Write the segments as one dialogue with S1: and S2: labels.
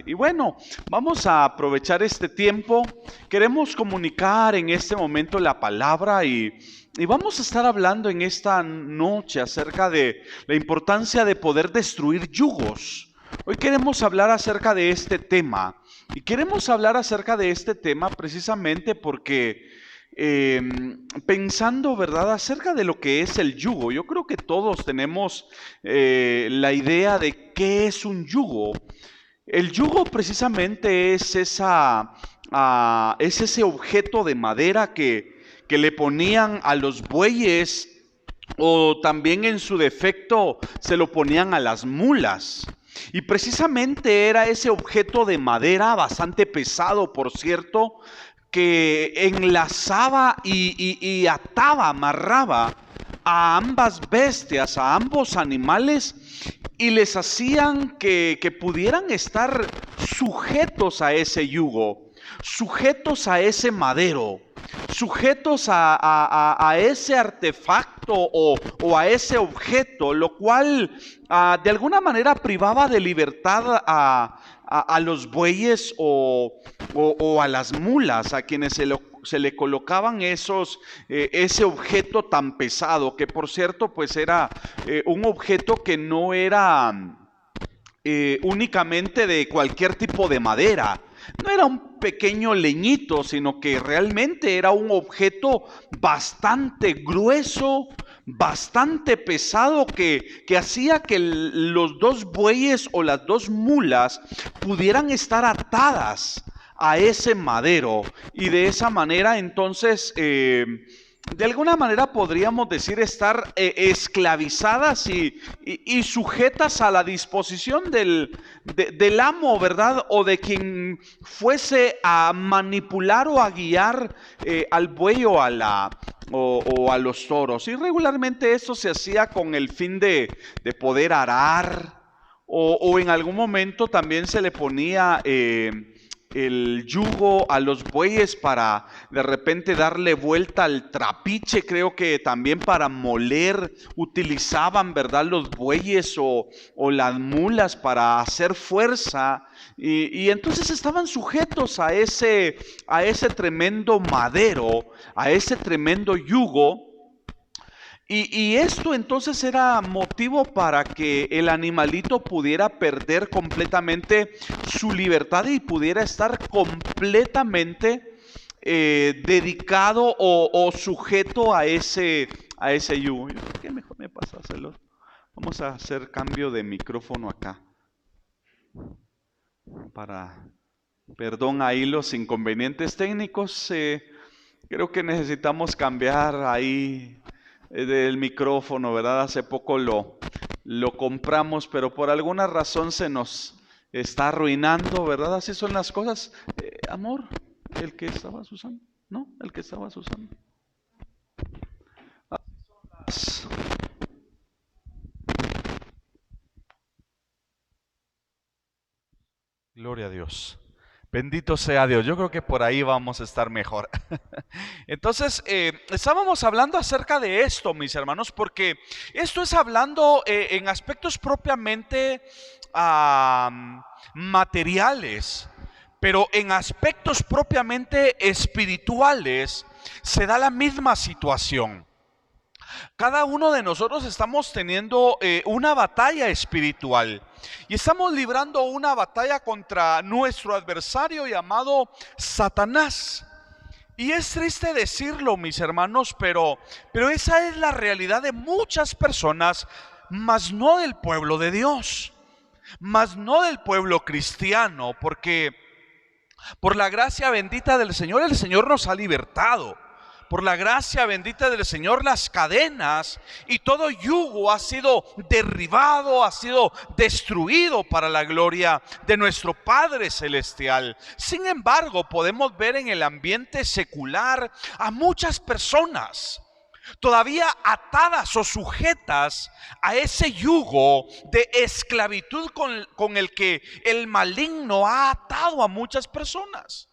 S1: Y bueno, vamos a aprovechar este tiempo. Queremos comunicar en este momento la palabra y vamos a estar hablando en esta noche acerca de la importancia de poder destruir yugos. Hoy queremos hablar acerca de este tema y queremos hablar acerca de este tema precisamente porque pensando, ¿verdad?, acerca de lo que es el yugo. Yo creo que todos tenemos la idea de qué es un yugo. El yugo precisamente es es ese objeto de madera que le ponían a los bueyes, o también en su defecto se lo ponían a las mulas. Y precisamente era ese objeto de madera bastante pesado, por cierto, que enlazaba y ataba, amarraba a ambas bestias, a ambos animales, y les hacían que pudieran estar sujetos a ese yugo, sujetos a ese madero, sujetos a ese artefacto o a ese objeto, lo cual de alguna manera privaba de libertad a los bueyes o a las mulas, a quienes se le colocaban ese objeto tan pesado, que por cierto pues era un objeto que no era únicamente de cualquier tipo de madera. No era un pequeño leñito, sino que realmente era un objeto bastante grueso, bastante pesado, que hacía que los dos bueyes o las dos mulas pudieran estar atadas a ese madero, y de esa manera entonces de alguna manera podríamos decir estar esclavizadas y sujetas a la disposición del amo, ¿verdad? O de quien fuese a manipular o a guiar al buey o a los toros. Y regularmente esto se hacía con el fin de poder arar, o en algún momento también se le ponía el yugo a los bueyes para de repente darle vuelta al trapiche. Creo que también para moler utilizaban, ¿verdad?, los bueyes o las mulas para hacer fuerza, y entonces estaban sujetos a ese tremendo madero, a ese tremendo yugo. Y esto entonces era motivo para que el animalito pudiera perder completamente su libertad y pudiera estar completamente dedicado o sujeto a ese yugo. ¿Qué mejor me pasa hacerlo? Vamos a hacer cambio de micrófono acá. Perdón ahí los inconvenientes técnicos. Creo que necesitamos cambiar ahí del micrófono, ¿verdad? Hace poco lo compramos, pero por alguna razón se nos está arruinando, ¿verdad? Así son las cosas. Amor, el que estabas usando, ¿no? El que estabas usando. Gloria a Dios. Bendito sea Dios. Yo creo que por ahí vamos a estar mejor. Entonces, estábamos hablando acerca de esto, mis hermanos, porque esto es hablando en aspectos propiamente materiales, pero en aspectos propiamente espirituales se da la misma situación. Cada uno de nosotros estamos teniendo una batalla espiritual y estamos librando una batalla contra nuestro adversario llamado Satanás. Y es triste decirlo, mis hermanos, pero esa es la realidad de muchas personas, mas no del pueblo de Dios, mas no del pueblo cristiano, porque por la gracia bendita del Señor, el Señor nos ha libertado. Por la gracia bendita del Señor, las cadenas y todo yugo ha sido derribado, ha sido destruido para la gloria de nuestro Padre Celestial. Sin embargo, podemos ver en el ambiente secular a muchas personas todavía atadas o sujetas a ese yugo de esclavitud con el que el maligno ha atado a muchas personas.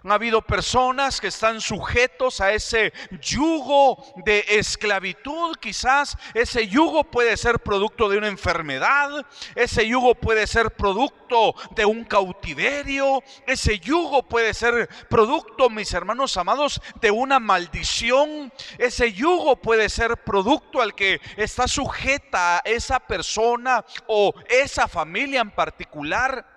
S1: Han habido personas que están sujetos a ese yugo de esclavitud. Quizás ese yugo puede ser producto de una enfermedad, ese yugo puede ser producto de un cautiverio, ese yugo puede ser producto, mis hermanos amados, de una maldición. Ese yugo puede ser producto al que está sujeta esa persona o esa familia en particular,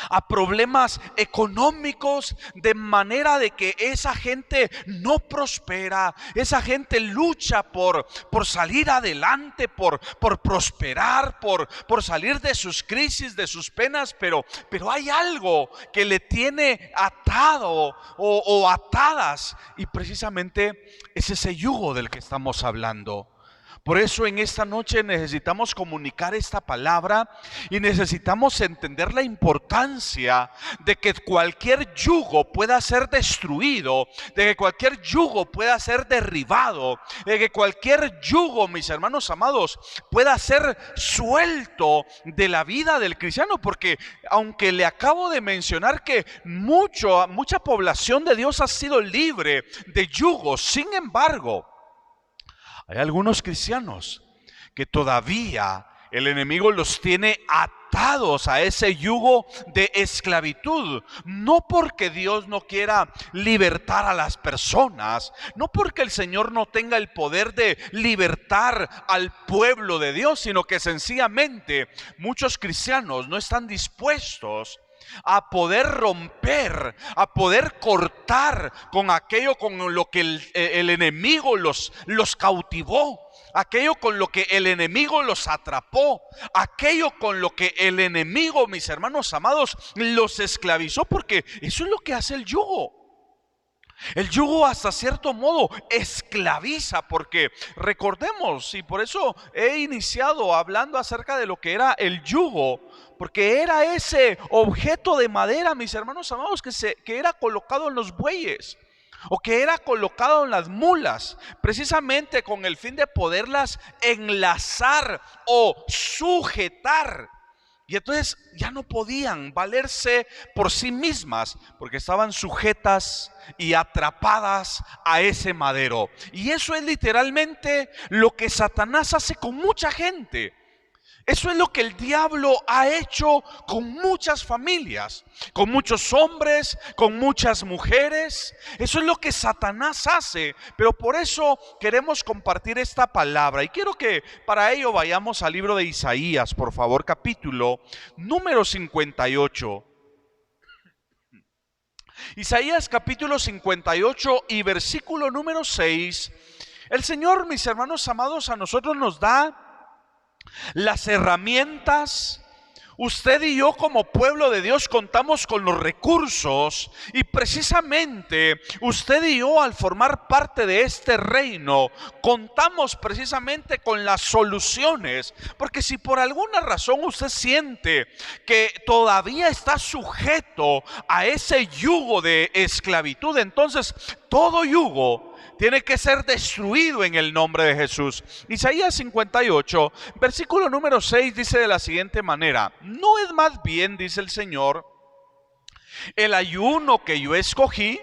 S1: a problemas económicos, de manera de que esa gente no prospera, esa gente lucha por salir adelante, por prosperar, por salir de sus crisis, de sus penas, pero hay algo que le tiene atado o atadas, y precisamente es ese yugo del que estamos hablando. Por eso en esta noche necesitamos comunicar esta palabra y necesitamos entender la importancia de que cualquier yugo pueda ser destruido, de que cualquier yugo pueda ser derribado, de que cualquier yugo, mis hermanos amados, pueda ser suelto de la vida del cristiano. Porque aunque le acabo de mencionar que mucha población de Dios ha sido libre de yugos, sin embargo, hay algunos cristianos que todavía el enemigo los tiene atados a ese yugo de esclavitud. No porque Dios no quiera libertar a las personas, no porque el Señor no tenga el poder de libertar al pueblo de Dios, sino que sencillamente muchos cristianos no están dispuestos a poder romper, a poder cortar con aquello con lo que el enemigo los cautivó, aquello con lo que el enemigo los atrapó, aquello con lo que el enemigo, mis hermanos amados, los esclavizó, porque eso es lo que hace el yugo. El yugo hasta cierto modo esclaviza, porque recordemos, y por eso he iniciado hablando acerca de lo que era el yugo, porque era ese objeto de madera, mis hermanos amados, que era colocado en los bueyes o que era colocado en las mulas, precisamente con el fin de poderlas enlazar o sujetar. Y entonces ya no podían valerse por sí mismas, porque estaban sujetas y atrapadas a ese madero. Y eso es literalmente lo que Satanás hace con mucha gente. Eso es lo que el diablo ha hecho con muchas familias, con muchos hombres, con muchas mujeres. Eso es lo que Satanás hace. Pero por eso queremos compartir esta palabra. Y quiero que para ello vayamos al libro de Isaías, por favor, capítulo número 58. Isaías capítulo 58 y versículo número 6. El Señor, mis hermanos amados, a nosotros nos da las herramientas. Usted y yo como pueblo de Dios contamos con los recursos, y precisamente usted y yo, al formar parte de este reino, contamos precisamente con las soluciones. Porque si por alguna razón usted siente que todavía está sujeto a ese yugo de esclavitud, entonces todo yugo tiene que ser destruido en el nombre de Jesús. Isaías 58, versículo número 6 dice de la siguiente manera: ¿no es más bien, dice el Señor, el ayuno que yo escogí?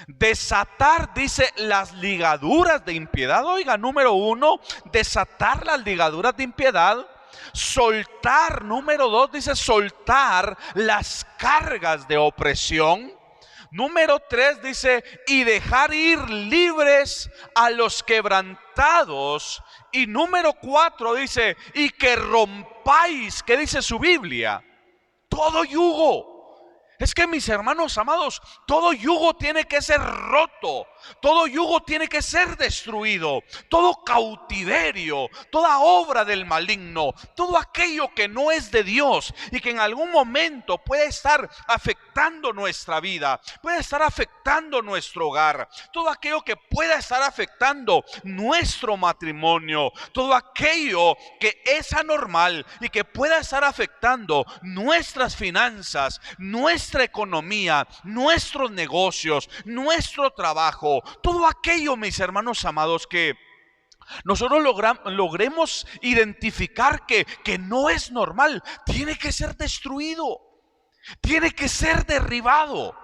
S1: Desatar, dice, las ligaduras de impiedad. Oiga, número 1, desatar las ligaduras de impiedad. Soltar, número 2, dice, soltar las cargas de opresión. Número 3 dice, y dejar ir libres a los quebrantados. Y número 4 dice, y que rompáis, ¿qué dice su Biblia? Todo yugo. Es que, mis hermanos amados, todo yugo tiene que ser roto, todo yugo tiene que ser destruido, todo cautiverio, toda obra del maligno, todo aquello que no es de Dios y que en algún momento puede estar afectando nuestra vida, puede estar afectando nuestro hogar, todo aquello que pueda estar afectando nuestro matrimonio, todo aquello que es anormal y que pueda estar afectando nuestras finanzas, nuestra economía, nuestros negocios, nuestro trabajo, todo aquello, mis hermanos amados, que nosotros logremos identificar que no es normal, tiene que ser destruido, tiene que ser derribado.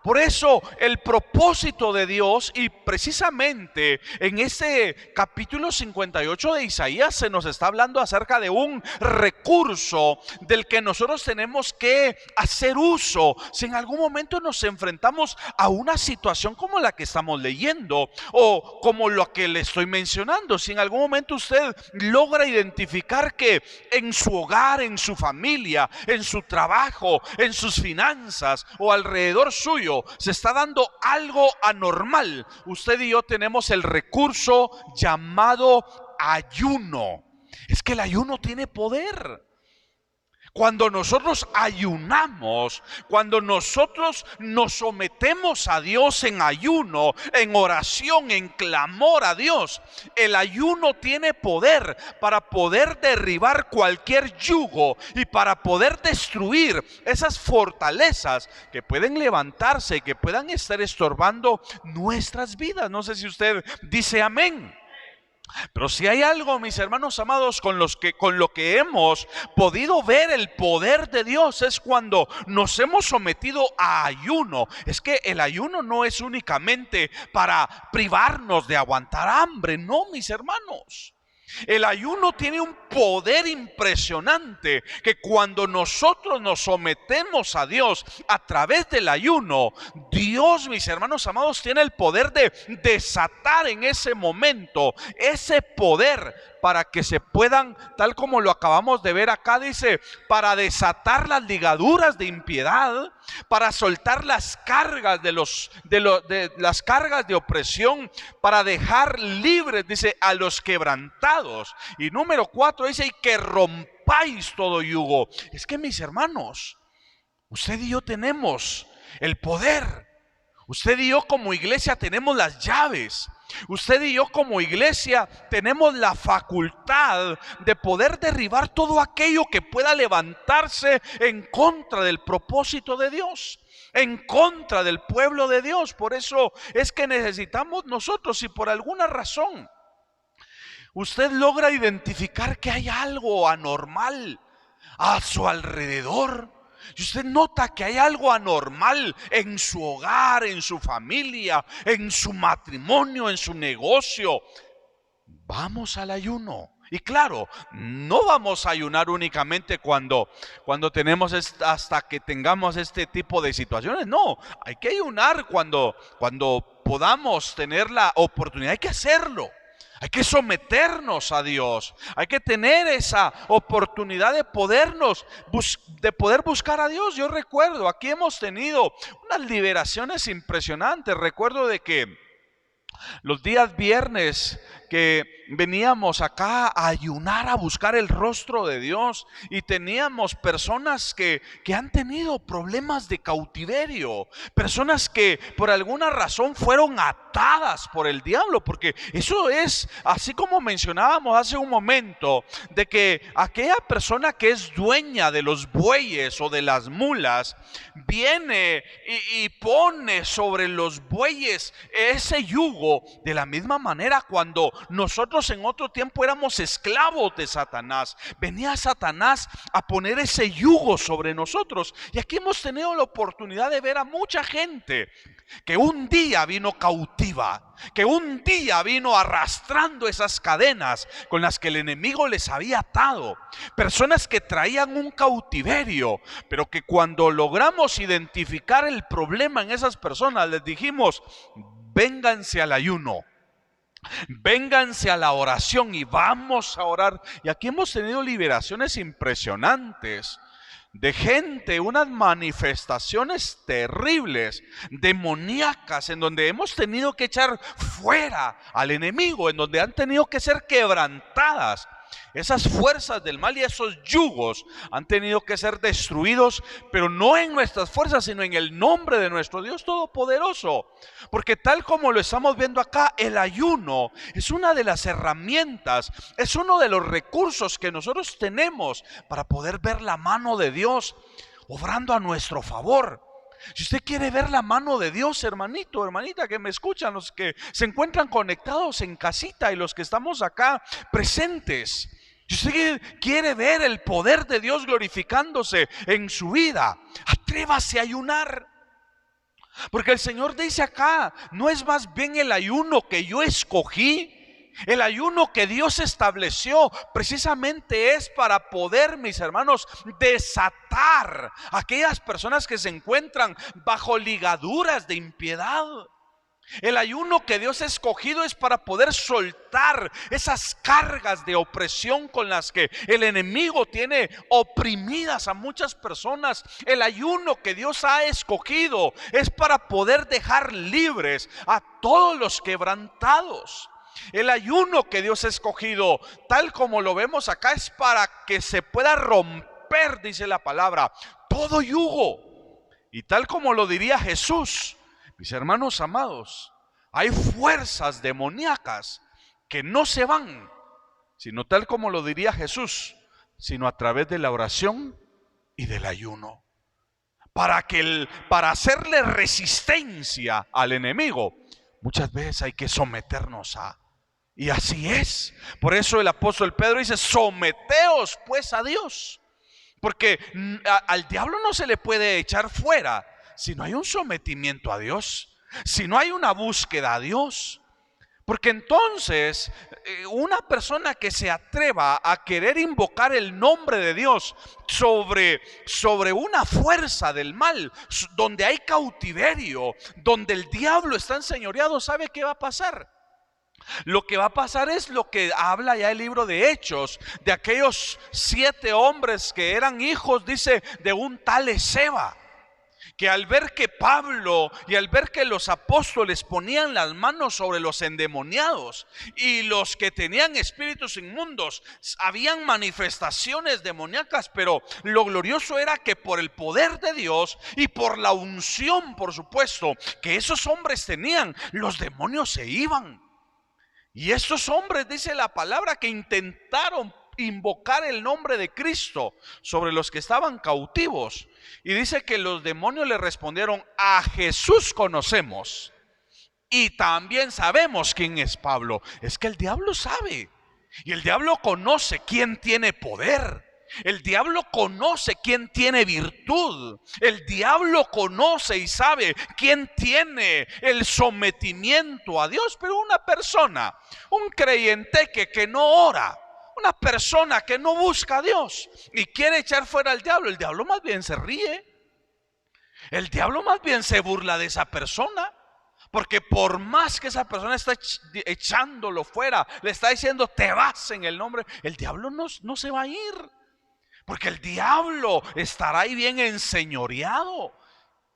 S1: Por eso el propósito de Dios, y precisamente en este capítulo 58 de Isaías se nos está hablando acerca de un recurso del que nosotros tenemos que hacer uso si en algún momento nos enfrentamos a una situación como la que estamos leyendo o como lo que le estoy mencionando. Si en algún momento usted logra identificar que en su hogar, en su familia, en su trabajo, en sus finanzas o alrededor suyo se está dando algo anormal, usted y yo tenemos el recurso llamado ayuno. Es que el ayuno tiene poder. Cuando nosotros ayunamos, cuando nosotros nos sometemos a Dios en ayuno, en oración, en clamor a Dios, el ayuno tiene poder para poder derribar cualquier yugo y para poder destruir esas fortalezas que pueden levantarse y que puedan estar estorbando nuestras vidas. No sé si usted dice amén. Pero si hay algo, mis hermanos amados, con lo que hemos podido ver el poder de Dios, es cuando nos hemos sometido a ayuno. Es que el ayuno no es únicamente para privarnos de aguantar hambre, no, mis hermanos. El ayuno tiene un poder impresionante, que cuando nosotros nos sometemos a Dios a través del ayuno, Dios, mis hermanos amados, tiene el poder de desatar en ese momento ese poder para que se puedan, tal como lo acabamos de ver acá, dice, para desatar las ligaduras de impiedad, para soltar las cargas de las cargas de opresión, para dejar libres, dice, a los quebrantados. Y número 4 dice, y que rompáis todo yugo. Es que, mis hermanos, usted y yo tenemos el poder. Usted y yo como iglesia tenemos las llaves. Usted y yo como iglesia tenemos la facultad de poder derribar todo aquello que pueda levantarse en contra del propósito de Dios, en contra del pueblo de Dios. Por eso es que necesitamos nosotros, si por alguna razón usted logra identificar que hay algo anormal a su alrededor, y usted nota que hay algo anormal en su hogar, en su familia, en su matrimonio, en su negocio, vamos al ayuno. Y claro, no vamos a ayunar únicamente cuando tenemos hasta que tengamos este tipo de situaciones. No, hay que ayunar cuando podamos tener la oportunidad. Hay que hacerlo. Hay que someternos a Dios. Hay que tener esa oportunidad de poder buscar a Dios. Yo recuerdo, aquí hemos tenido unas liberaciones impresionantes. Recuerdo de que los días viernes que veníamos acá a ayunar, a buscar el rostro de Dios, y teníamos personas que han tenido problemas de cautiverio, personas que por alguna razón fueron atadas por el diablo, porque eso es, así como mencionábamos hace un momento, de que aquella persona que es dueña de los bueyes o de las mulas, viene y pone sobre los bueyes ese yugo. De la misma manera, cuando nosotros en otro tiempo éramos esclavos de Satanás, venía Satanás a poner ese yugo sobre nosotros. Y aquí hemos tenido la oportunidad de ver a mucha gente que un día vino cautiva, que un día vino arrastrando esas cadenas con las que el enemigo les había atado. Personas que traían un cautiverio, pero que cuando logramos identificar el problema en esas personas, les dijimos: vénganse al ayuno, vénganse a la oración y vamos a orar. Y aquí hemos tenido liberaciones impresionantes de gente, unas manifestaciones terribles, demoníacas, en donde hemos tenido que echar fuera al enemigo, en donde han tenido que ser quebrantadas. Esas fuerzas del mal y esos yugos han tenido que ser destruidos, pero no en nuestras fuerzas, sino en el nombre de nuestro Dios Todopoderoso. Porque tal como lo estamos viendo acá, el ayuno es una de las herramientas, es uno de los recursos que nosotros tenemos para poder ver la mano de Dios obrando a nuestro favor. Si usted quiere ver la mano de Dios, hermanito, hermanita que me escuchan, los que se encuentran conectados en casita y los que estamos acá presentes, si usted quiere ver el poder de Dios glorificándose en su vida, atrévase a ayunar. Porque el Señor dice acá, ¿no es más bien el ayuno que yo escogí? El ayuno que Dios estableció precisamente es para poder, mis hermanos, desatar a aquellas personas que se encuentran bajo ligaduras de impiedad. El ayuno que Dios ha escogido es para poder soltar esas cargas de opresión con las que el enemigo tiene oprimidas a muchas personas. El ayuno que Dios ha escogido es para poder dejar libres a todos los quebrantados. El ayuno que Dios ha escogido, tal como lo vemos acá, es para que se pueda romper, dice la palabra, todo yugo. Y tal como lo diría Jesús, mis hermanos amados, hay fuerzas demoníacas que no se van, sino tal como lo diría Jesús, sino a través de la oración y del ayuno. Para hacerle resistencia al enemigo, muchas veces hay que someternos a. Y así es. Por eso el apóstol Pedro dice, someteos pues a Dios. Porque al diablo no se le puede echar fuera si no hay un sometimiento a Dios, si no hay una búsqueda a Dios. Porque entonces una persona que se atreva a querer invocar el nombre de Dios sobre una fuerza del mal, donde hay cautiverio, donde el diablo está enseñoreado, ¿sabe qué va a pasar? Lo que va a pasar es lo que habla ya el libro de Hechos, de aquellos 7 hombres que eran hijos, dice, de un tal Esceva, que al ver que Pablo y al ver que los apóstoles ponían las manos sobre los endemoniados y los que tenían espíritus inmundos, habían manifestaciones demoníacas, pero lo glorioso era que por el poder de Dios y por la unción, por supuesto, que esos hombres tenían, los demonios se iban. Y estos hombres, dice la palabra, que intentaron invocar el nombre de Cristo sobre los que estaban cautivos. Y dice que los demonios le respondieron, a Jesús conocemos y también sabemos quién es Pablo. Es que el diablo sabe, y el diablo conoce quién tiene poder. El diablo conoce quién tiene virtud. El diablo conoce y sabe quién tiene el sometimiento a Dios. Pero una persona, un creyente que no ora, una persona que no busca a Dios y quiere echar fuera al diablo, el diablo más bien se ríe. El diablo más bien se burla de esa persona. Porque por más que esa persona está echándolo fuera, le está diciendo te vas en el nombre, el diablo no se va a ir. Porque el diablo estará ahí bien enseñoreado.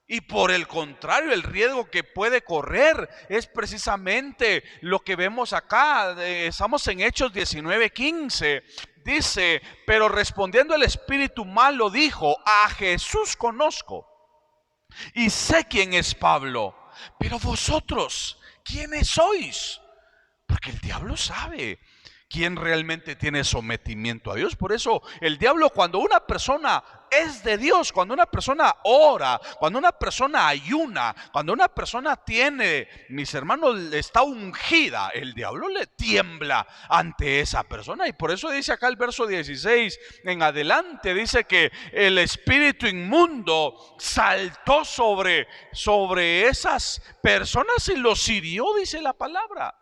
S1: Y por el contrario, el riesgo que puede correr es precisamente lo que vemos acá. Estamos en Hechos 19:15. Dice, pero respondiendo el espíritu malo dijo, a Jesús conozco y sé quién es Pablo, pero vosotros, ¿quiénes sois? Porque el diablo sabe quién realmente tiene sometimiento a Dios. Por eso el diablo, cuando una persona es de Dios, cuando una persona ora, cuando una persona ayuna, cuando una persona tiene, mis hermanos, está ungida, el diablo le tiembla ante esa persona. Y por eso dice acá el verso 16 en adelante, dice que el espíritu inmundo saltó sobre esas personas y los hirió, dice la palabra.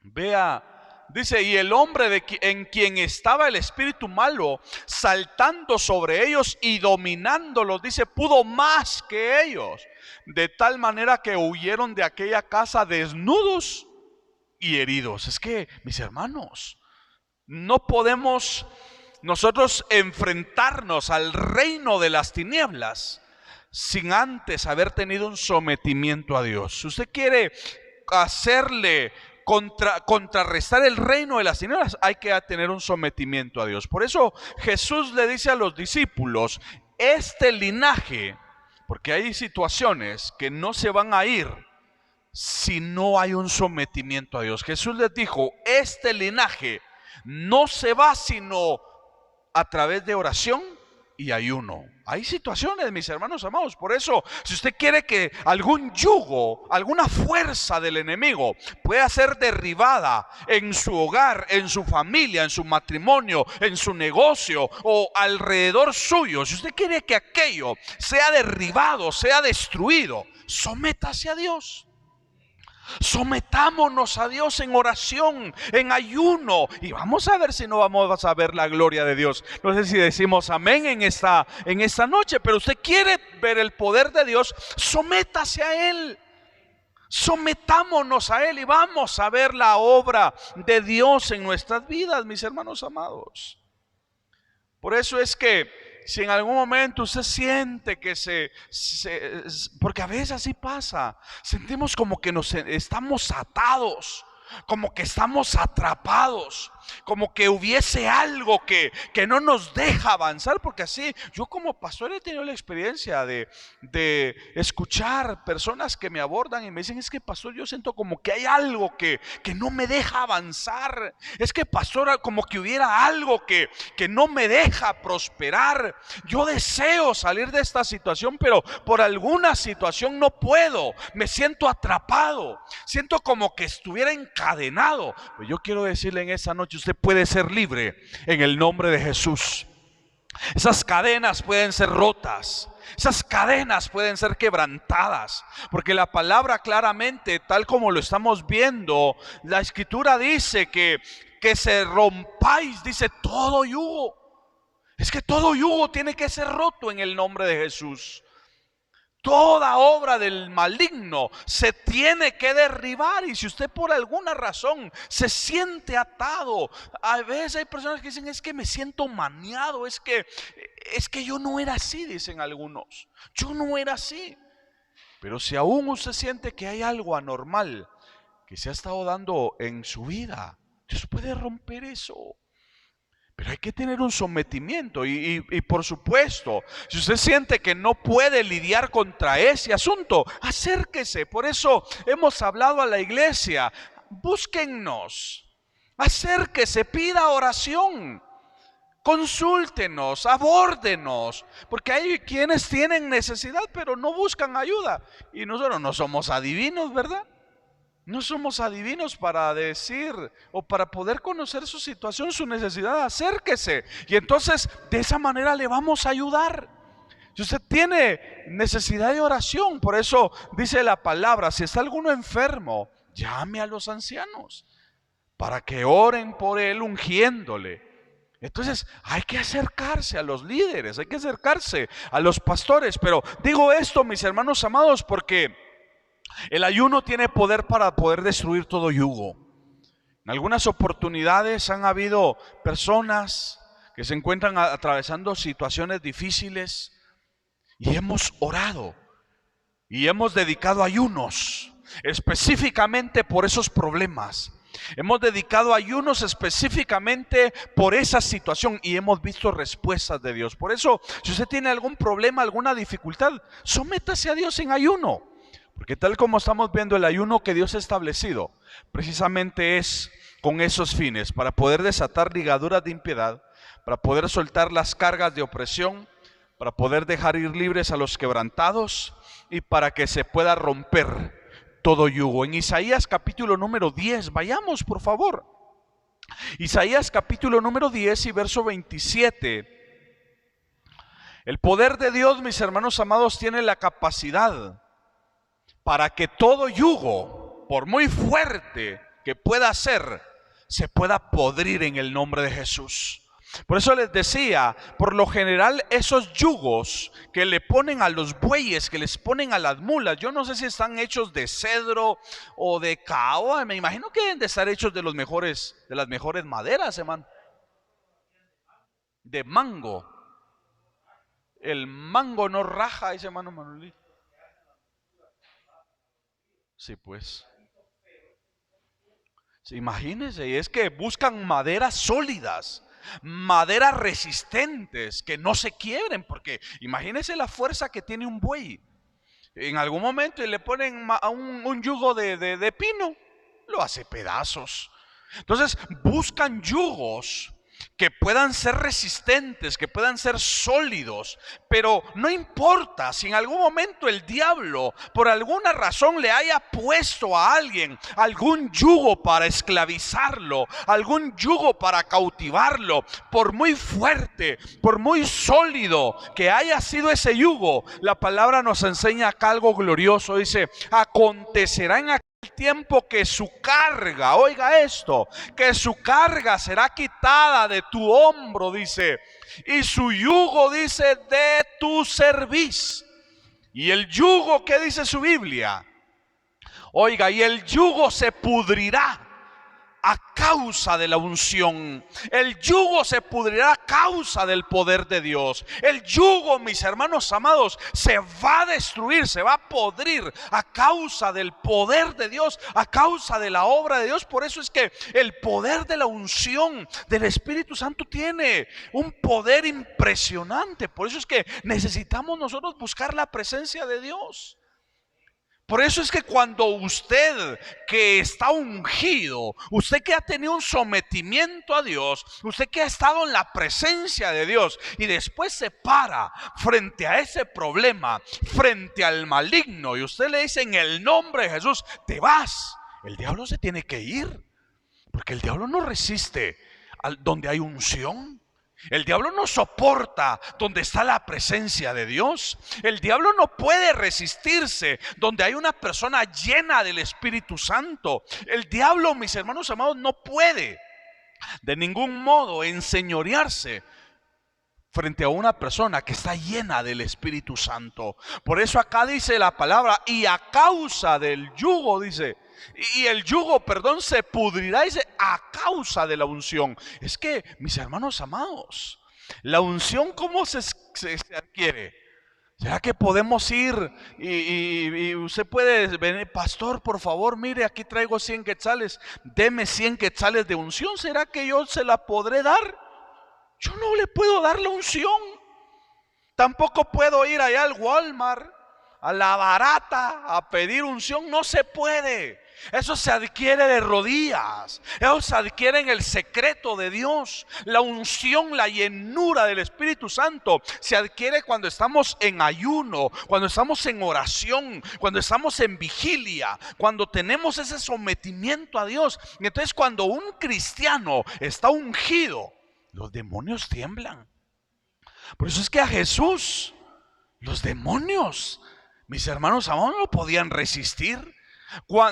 S1: Vea, dice, y el hombre en quien estaba el espíritu malo, saltando sobre ellos y dominándolos, dice, pudo más que ellos, de tal manera que huyeron de aquella casa desnudos y heridos. Es que, mis hermanos, no podemos nosotros enfrentarnos al reino de las tinieblas sin antes haber tenido un sometimiento a Dios. Si usted quiere hacerle contrarrestar el reino de las tinieblas, hay que tener un sometimiento a Dios. Por eso Jesús le dice a los discípulos, este linaje, porque hay situaciones que no se van a ir si no hay un sometimiento a Dios. Jesús les dijo, este linaje no se va sino a través de oración y ayuno. Hay situaciones, mis hermanos amados. Por eso, si usted quiere que algún yugo, alguna fuerza del enemigo pueda ser derribada en su hogar, en su familia, en su matrimonio, en su negocio o alrededor suyo, si usted quiere que aquello sea derribado, sea destruido, sométase a Dios. Sometámonos a Dios en oración, en ayuno, y vamos a ver si no vamos a ver la gloria de Dios. No sé si decimos amén en esta noche, pero usted quiere ver el poder de Dios, sométase a Él. Sometámonos a Él y vamos a ver la obra de Dios en nuestras vidas, mis hermanos amados. Por eso es que si en algún momento usted siente que porque a veces así pasa, sentimos como que nos estamos atados, como que estamos atrapados, como que hubiese algo que no nos deja avanzar, porque así, yo como pastor he tenido la experiencia de escuchar personas que me abordan y me dicen: es que pastor, yo siento como que hay algo que no me deja avanzar, es que pastor, como que hubiera algo que no me deja prosperar, yo deseo salir de esta situación, pero por alguna situación no puedo, me siento atrapado, siento como que estuviera encadenado. Pues yo quiero decirle en esa noche, usted puede ser libre en el nombre de Jesús. Esas cadenas pueden ser rotas, esas cadenas pueden ser quebrantadas, porque la palabra claramente, tal como lo estamos viendo, la escritura dice que se rompáis, dice, todo yugo. Es que todo yugo tiene que ser roto en el nombre de Jesús. Toda obra del maligno se tiene que derribar. Y si usted por alguna razón se siente atado, a veces hay personas que dicen: es que me siento maniado, es que yo no era así, dicen algunos. Yo no era así. Pero si aún usted siente que hay algo anormal que se ha estado dando en su vida, Dios puede romper eso. Pero hay que tener un sometimiento y por supuesto, si usted siente que no puede lidiar contra ese asunto, acérquese. Por eso hemos hablado a la iglesia: búsquennos, acérquese, pida oración, consúltenos, abórdenos, porque hay quienes tienen necesidad pero no buscan ayuda. Y nosotros no somos adivinos, ¿verdad? No somos adivinos para decir o para poder conocer su situación, su necesidad. Acérquese y entonces de esa manera le vamos a ayudar. Si usted tiene necesidad de oración, por eso dice la palabra: si está alguno enfermo, llame a los ancianos para que oren por él, ungiéndole. Entonces hay que acercarse a los líderes, hay que acercarse a los pastores. Pero digo esto, mis hermanos amados, porque el ayuno tiene poder para poder destruir todo yugo. En algunas oportunidades han habido personas que se encuentran atravesando situaciones difíciles y hemos orado y hemos dedicado ayunos específicamente por esos problemas. Hemos dedicado ayunos específicamente por esa situación y hemos visto respuestas de Dios. Por eso, si usted tiene algún problema, alguna dificultad, sométase a Dios en ayuno. Porque tal como estamos viendo, el ayuno que Dios ha establecido precisamente es con esos fines: para poder desatar ligaduras de impiedad, para poder soltar las cargas de opresión, para poder dejar ir libres a los quebrantados y para que se pueda romper todo yugo. En Isaías capítulo número 10, vayamos por favor. Isaías capítulo número 10 y verso 27. El poder de Dios, mis hermanos amados, tiene la capacidad para que todo yugo, por muy fuerte que pueda ser, se pueda podrir en el nombre de Jesús. Por eso les decía, por lo general esos yugos que le ponen a los bueyes, que les ponen a las mulas, yo no sé si están hechos de cedro o de caoba, me imagino que deben de estar hechos de las mejores maderas, hermano. De mango. El mango no raja, dice hermano Manuelito. Sí, pues. Sí, imagínense, y es que buscan maderas sólidas, maderas resistentes, que no se quiebren, porque imagínense la fuerza que tiene un buey. En algún momento le ponen un yugo de pino, lo hace pedazos. Entonces buscan yugos que puedan ser resistentes, que puedan ser sólidos. Pero no importa si en algún momento el diablo por alguna razón le haya puesto a alguien algún yugo para esclavizarlo, algún yugo para cautivarlo. Por muy fuerte, por muy sólido que haya sido ese yugo, la palabra nos enseña acá algo glorioso. Dice: acontecerá en aquel tiempo que su carga, oiga esto, que su carga será quitada de tu hombro, dice, y su yugo, dice, de tu cerviz. Y el yugo, ¿qué dice su Biblia? Oiga, y el yugo se pudrirá a causa de la unción. El yugo se pudrirá a causa del poder de Dios. El yugo, mis hermanos amados, se va a destruir, se va a podrir a causa del poder de Dios, a causa de la obra de Dios. Por eso es que el poder de la unción del Espíritu Santo tiene un poder impresionante. Por eso es que necesitamos nosotros buscar la presencia de Dios. Por eso es que cuando usted que está ungido, usted que ha tenido un sometimiento a Dios, usted que ha estado en la presencia de Dios y después se para frente a ese problema, frente al maligno, y usted le dice: en el nombre de Jesús, te vas, el diablo se tiene que ir, porque el diablo no resiste donde hay unción. El diablo no soporta donde está la presencia de Dios. El diablo no puede resistirse donde hay una persona llena del Espíritu Santo. El diablo, mis hermanos amados, no puede de ningún modo enseñorearse frente a una persona que está llena del Espíritu Santo. Por eso acá dice la palabra: y a causa del yugo, dice, y el yugo, perdón, se pudrirá, dice, a causa de la unción. Es que, mis hermanos amados, la unción, ¿cómo se adquiere? ¿Será que podemos ir y usted puede venir: pastor, por favor, mire, aquí traigo 100 quetzales, deme 100 quetzales de unción? ¿Será que yo se la podré dar? Yo no le puedo dar la unción. Tampoco puedo ir allá al Walmart, a la barata, a pedir unción. No se puede. Eso se adquiere de rodillas. Eso se adquiere en el secreto de Dios. La unción, la llenura del Espíritu Santo se adquiere cuando estamos en ayuno, cuando estamos en oración, cuando estamos en vigilia, cuando tenemos ese sometimiento a Dios. Y entonces, cuando un cristiano está ungido, los demonios tiemblan. Por eso es que a Jesús los demonios, mis hermanos amados, no lo podían resistir.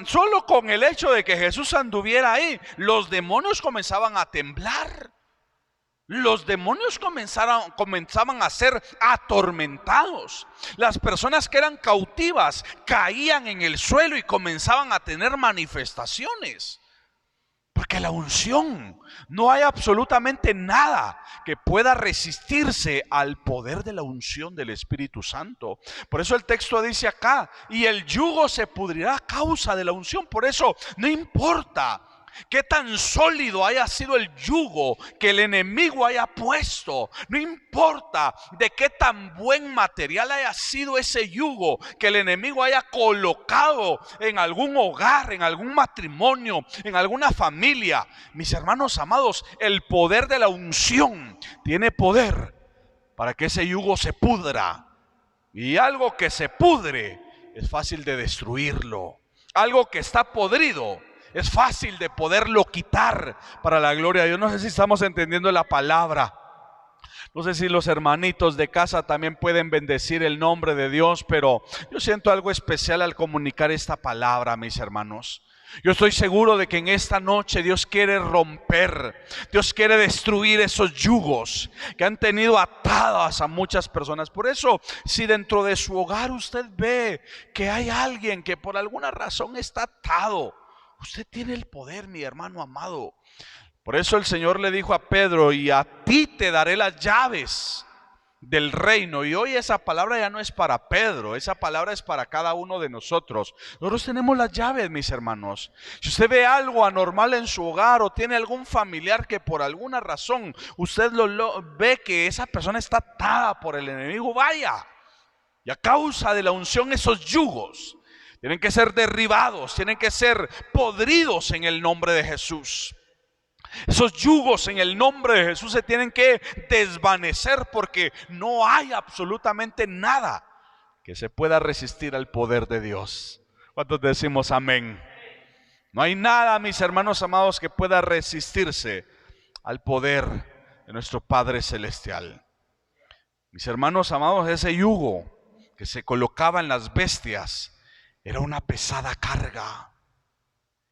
S1: Solo con el hecho de que Jesús anduviera ahí, los demonios comenzaban a temblar. Los demonios comenzaban a ser atormentados. Las personas que eran cautivas caían en el suelo y comenzaban a tener manifestaciones. Porque la unción, no hay absolutamente nada que pueda resistirse al poder de la unción del Espíritu Santo. Por eso el texto dice acá: y el yugo se pudrirá a causa de la unción. Por eso no importa qué tan sólido haya sido el yugo que el enemigo haya puesto, no importa de qué tan buen material haya sido ese yugo que el enemigo haya colocado en algún hogar, en algún matrimonio, en alguna familia. Mis hermanos amados, el poder de la unción tiene poder para que ese yugo se pudra. Y algo que se pudre es fácil de destruirlo. Algo que está podrido es fácil de poderlo quitar para la gloria de Dios. No sé si estamos entendiendo la palabra. No sé si los hermanitos de casa también pueden bendecir el nombre de Dios, pero yo siento algo especial al comunicar esta palabra, mis hermanos. Yo estoy seguro de que en esta noche Dios quiere romper, Dios quiere destruir esos yugos que han tenido atadas a muchas personas. Por eso, si dentro de su hogar usted ve que hay alguien que por alguna razón está atado, usted tiene el poder, mi hermano amado. Por eso el Señor le dijo a Pedro: y a ti te daré las llaves del reino. Y hoy esa palabra ya no es para Pedro, esa palabra es para cada uno de nosotros. Nosotros tenemos las llaves, mis hermanos. Si usted ve algo anormal en su hogar o tiene algún familiar que por alguna razón usted ve que esa persona está atada por el enemigo, vaya. Y a causa de la unción, esos yugos tienen que ser derribados, tienen que ser podridos en el nombre de Jesús. Esos yugos en el nombre de Jesús se tienen que desvanecer, porque no hay absolutamente nada que se pueda resistir al poder de Dios. ¿Cuántos decimos amén? No hay nada, mis hermanos amados, que pueda resistirse al poder de nuestro Padre Celestial. Mis hermanos amados, ese yugo que se colocaba en las bestias era una pesada carga.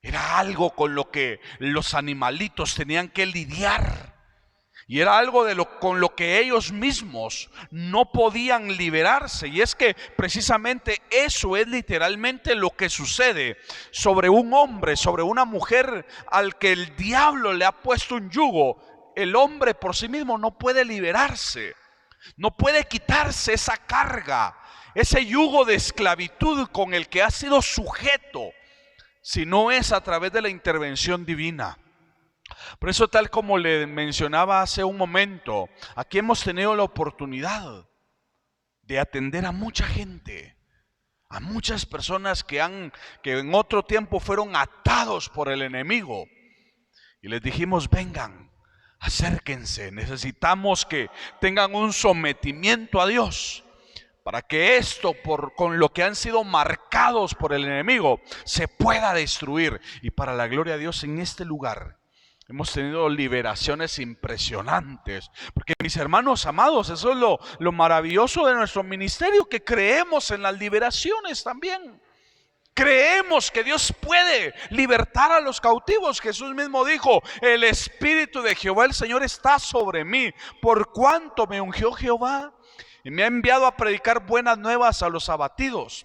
S1: Era algo con lo que los animalitos tenían que lidiar. Y era algo con lo que ellos mismos no podían liberarse. Y es que precisamente eso es literalmente lo que sucede sobre un hombre, sobre una mujer al que el diablo le ha puesto un yugo. El hombre por sí mismo no puede liberarse, no puede quitarse esa carga, ese yugo de esclavitud con el que ha sido sujeto, si no es a través de la intervención divina. Por eso, tal como le mencionaba hace un momento, aquí hemos tenido la oportunidad de atender a mucha gente, a muchas personas que en otro tiempo fueron atados por el enemigo. Y les dijimos: vengan, acérquense, necesitamos que tengan un sometimiento a Dios, para que esto, con lo que han sido marcados por el enemigo, se pueda destruir. Y para la gloria de Dios, en este lugar hemos tenido liberaciones impresionantes. Porque, mis hermanos amados, eso es lo maravilloso de nuestro ministerio, que creemos en las liberaciones también. Creemos que Dios puede libertar a los cautivos. Jesús mismo dijo: el Espíritu de Jehová el Señor está sobre mí, por cuanto me ungió Jehová y me ha enviado a predicar buenas nuevas a los abatidos,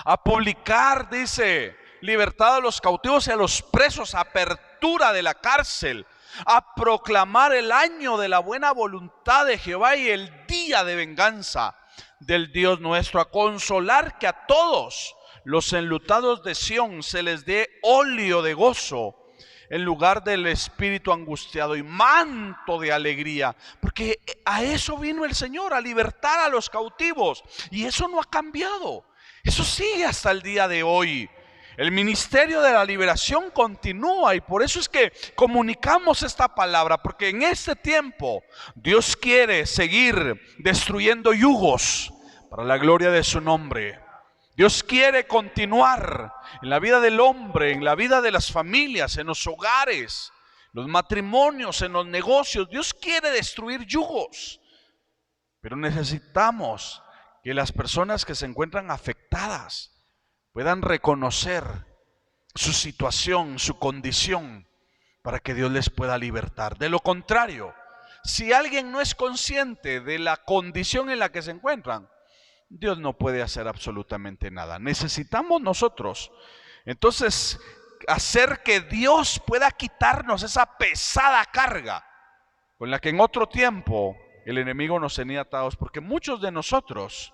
S1: a publicar, dice, libertad a los cautivos y a los presos, apertura de la cárcel, a proclamar el año de la buena voluntad de Jehová y el día de venganza del Dios nuestro, a consolar que a todos los enlutados de Sión se les dé óleo de gozo en lugar del espíritu angustiado, y manto de alegría. Porque a eso vino el Señor, a libertar a los cautivos. Y eso no ha cambiado, eso sigue hasta el día de hoy. El ministerio de la liberación continúa, y por eso es que comunicamos esta palabra, porque en este tiempo Dios quiere seguir destruyendo yugos para la gloria de su nombre. Dios quiere continuar en la vida del hombre, en la vida de las familias, en los hogares, los matrimonios, en los negocios. Dios quiere destruir yugos, pero necesitamos que las personas que se encuentran afectadas puedan reconocer su situación, su condición, para que Dios les pueda libertar. De lo contrario, si alguien no es consciente de la condición en la que se encuentran, Dios no puede hacer absolutamente nada. Necesitamos nosotros, entonces, hacer que Dios pueda quitarnos esa pesada carga con la que en otro tiempo el enemigo nos tenía atados, porque muchos de nosotros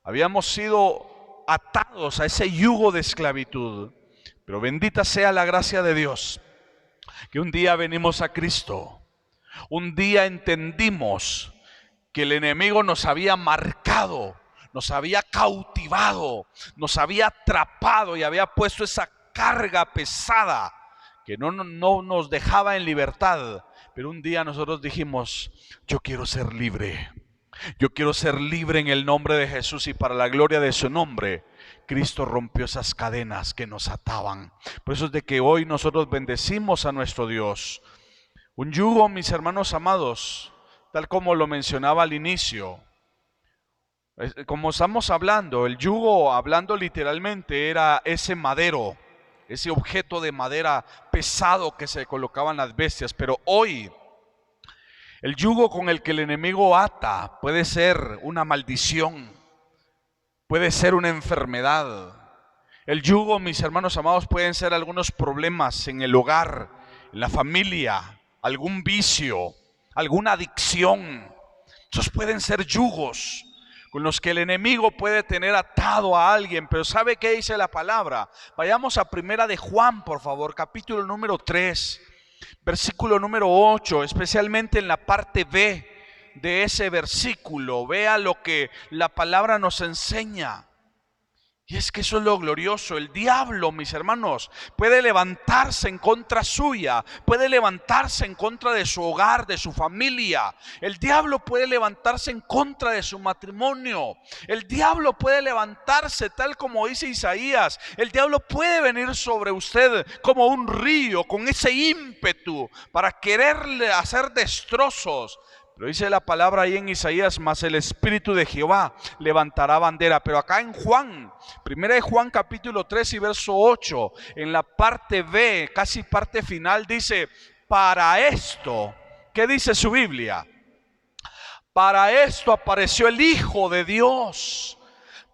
S1: habíamos sido atados a ese yugo de esclavitud. Pero bendita sea la gracia de Dios, que un día venimos a Cristo, un día entendimos que el enemigo nos había marcado, nos había cautivado, nos había atrapado y había puesto esa carga pesada que no nos dejaba en libertad. Pero un día nosotros dijimos: yo quiero ser libre. Yo quiero ser libre en el nombre de Jesús, y para la gloria de su nombre, Cristo rompió esas cadenas que nos ataban. Por eso es de que hoy nosotros bendecimos a nuestro Dios. Un yugo, mis hermanos amados, tal como lo mencionaba al inicio, como estamos hablando, el yugo, hablando literalmente, era ese madero, ese objeto de madera pesado que se colocaban las bestias. Pero hoy, el yugo con el que el enemigo ata puede ser una maldición, puede ser una enfermedad. El yugo, mis hermanos amados, pueden ser algunos problemas en el hogar, en la familia, algún vicio, alguna adicción. Esos pueden ser yugos con los que el enemigo puede tener atado a alguien. Pero ¿sabe qué dice la palabra? Vayamos a Primera de Juan, por favor, capítulo número 3, versículo número 8, especialmente en la parte B de ese versículo. Vea lo que la palabra nos enseña. Y es que eso es lo glorioso. El diablo, mis hermanos, puede levantarse en contra suya, puede levantarse en contra de su hogar, de su familia. El diablo puede levantarse en contra de su matrimonio. El diablo puede levantarse, tal como dice Isaías. El diablo puede venir sobre usted como un río, con ese ímpetu para quererle hacer destrozos. Pero dice la palabra ahí en Isaías: mas el Espíritu de Jehová levantará bandera. Pero acá en Juan, primera de Juan capítulo 3 y verso 8, en la parte B, casi parte final, dice: para esto, ¿qué dice su Biblia? Para esto apareció el Hijo de Dios,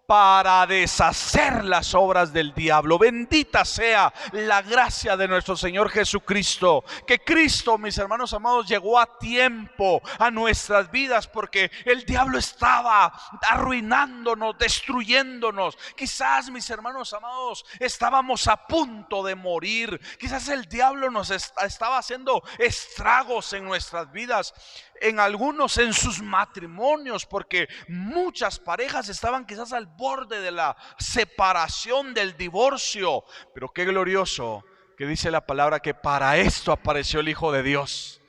S1: para deshacer las obras del diablo. Bendita sea la gracia de nuestro Señor Jesucristo. Que Cristo, mis hermanos amados, llegó a tiempo a nuestras vidas, porque el diablo estaba arruinándonos, destruyéndonos. Quizás, mis hermanos amados, estábamos a punto de morir. Quizás el diablo nos estaba haciendo estragos en nuestras vidas, en algunos en sus matrimonios, porque muchas parejas estaban quizás al borde de la separación, del divorcio. Pero qué glorioso que dice la palabra que para esto apareció el Hijo de Dios,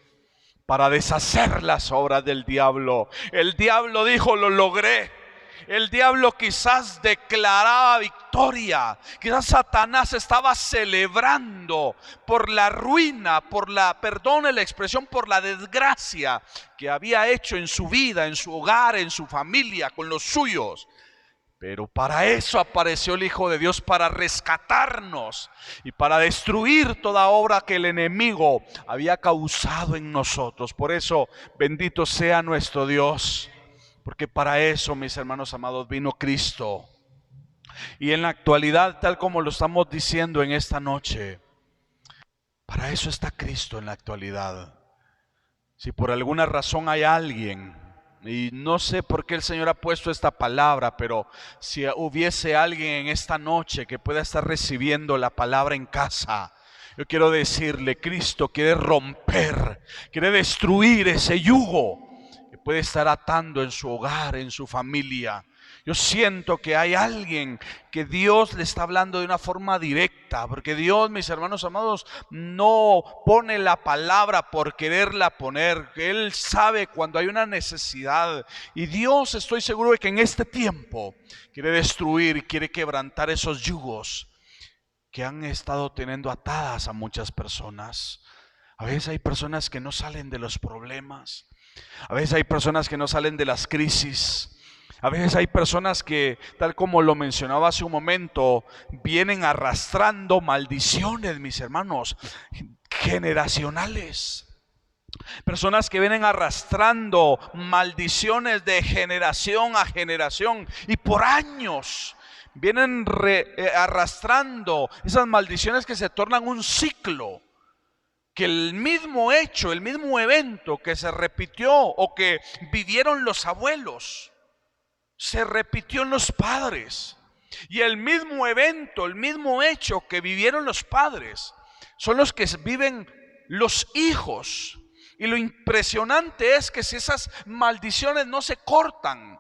S1: para deshacer las obras del diablo. El diablo dijo: lo logré. El diablo quizás declaraba victoria. Quizás Satanás estaba celebrando por la ruina, por la, perdone la expresión, por la desgracia que había hecho en su vida, en su hogar, en su familia, con los suyos. Pero para eso apareció el Hijo de Dios, para rescatarnos y para destruir toda obra que el enemigo había causado en nosotros. Por eso, bendito sea nuestro Dios, porque para eso, mis hermanos amados, vino Cristo. Y en la actualidad, tal como lo estamos diciendo en esta noche, para eso está Cristo en la actualidad. Si por alguna razón hay alguien, y no sé por qué el Señor ha puesto esta palabra, pero si hubiese alguien en esta noche que pueda estar recibiendo la palabra en casa, yo quiero decirle: Cristo quiere romper, quiere destruir ese yugo que puede estar atando en su hogar, en su familia. Yo siento que hay alguien que Dios le está hablando de una forma directa, porque Dios, mis hermanos amados, no pone la palabra por quererla poner. Él sabe cuando hay una necesidad, y Dios, estoy seguro de que en este tiempo quiere destruir, quiere quebrantar esos yugos que han estado teniendo atadas a muchas personas. A veces hay personas que no salen de los problemas, a veces hay personas que no salen de las crisis. A veces hay personas que, tal como lo mencionaba hace un momento, vienen arrastrando maldiciones, mis hermanos, generacionales. Personas que vienen arrastrando maldiciones de generación a generación, y por años vienen arrastrando esas maldiciones que se tornan un ciclo. Que el mismo hecho, el mismo evento que se repitió o que vivieron los abuelos, se repitió en los padres. Y el mismo evento, el mismo hecho que vivieron los padres, son los que viven los hijos. Y lo impresionante es que si esas maldiciones no se cortan,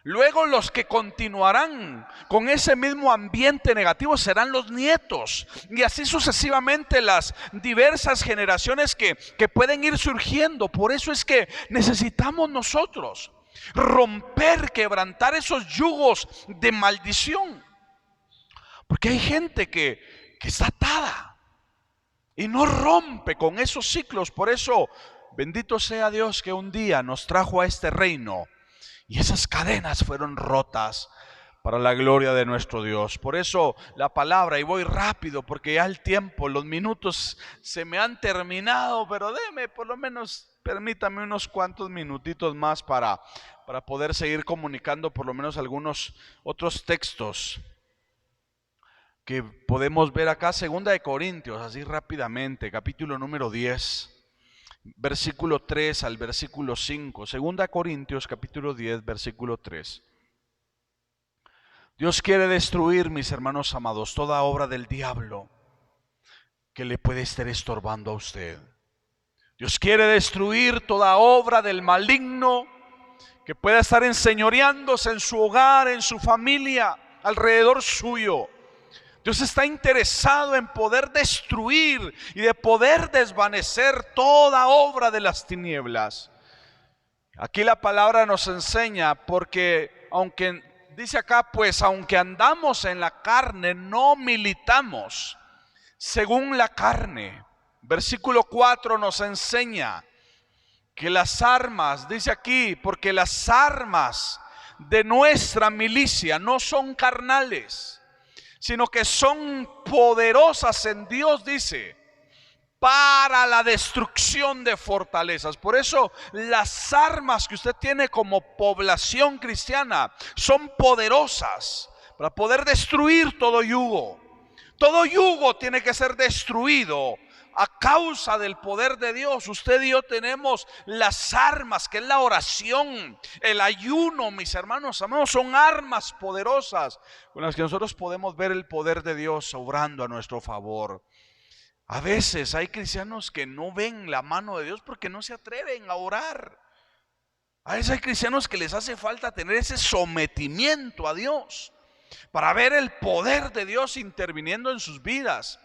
S1: luego los que continuarán con ese mismo ambiente negativo serán los nietos. Y así sucesivamente las diversas generaciones que pueden ir surgiendo. Por eso es que necesitamos nosotros romper, quebrantar esos yugos de maldición. Porque hay gente que está atada y no rompe con esos ciclos. Por eso, bendito sea Dios que un día nos trajo a este reino y esas cadenas fueron rotas para la gloria de nuestro Dios. Por eso la palabra, y voy rápido porque ya el tiempo, los minutos se me han terminado, pero déme por lo menos, permítame unos cuantos minutitos más para poder seguir comunicando por lo menos algunos otros textos que podemos ver acá. Segunda de Corintios, así rápidamente, capítulo número 10. Versículo 3 al versículo 5. Segunda Corintios capítulo 10, versículo 3. Dios quiere destruir, mis hermanos amados, toda obra del diablo que le puede estar estorbando a usted. Dios quiere destruir toda obra del maligno que pueda estar enseñoreándose en su hogar, en su familia. alrededor suyo. Dios está interesado en poder destruir y de poder desvanecer toda obra de las tinieblas. Aquí la palabra nos enseña, porque aunque dice acá, pues aunque andamos en la carne, no militamos según la carne. Versículo 4 nos enseña que las armas, dice aquí, porque las armas de nuestra milicia no son carnales, sino que son poderosas en Dios, dice, para la destrucción de fortalezas. Por eso las armas que usted tiene como población cristiana son poderosas para poder destruir todo yugo. Todo yugo tiene que ser destruido a causa del poder de Dios. Usted y yo tenemos las armas, que es la oración, el ayuno, mis hermanos amados, son armas poderosas con las que nosotros podemos ver el poder de Dios obrando a nuestro favor. A veces hay cristianos que no ven la mano de Dios porque no se atreven a orar. A veces hay cristianos que les hace falta tener ese sometimiento a Dios para ver el poder de Dios interviniendo en sus vidas.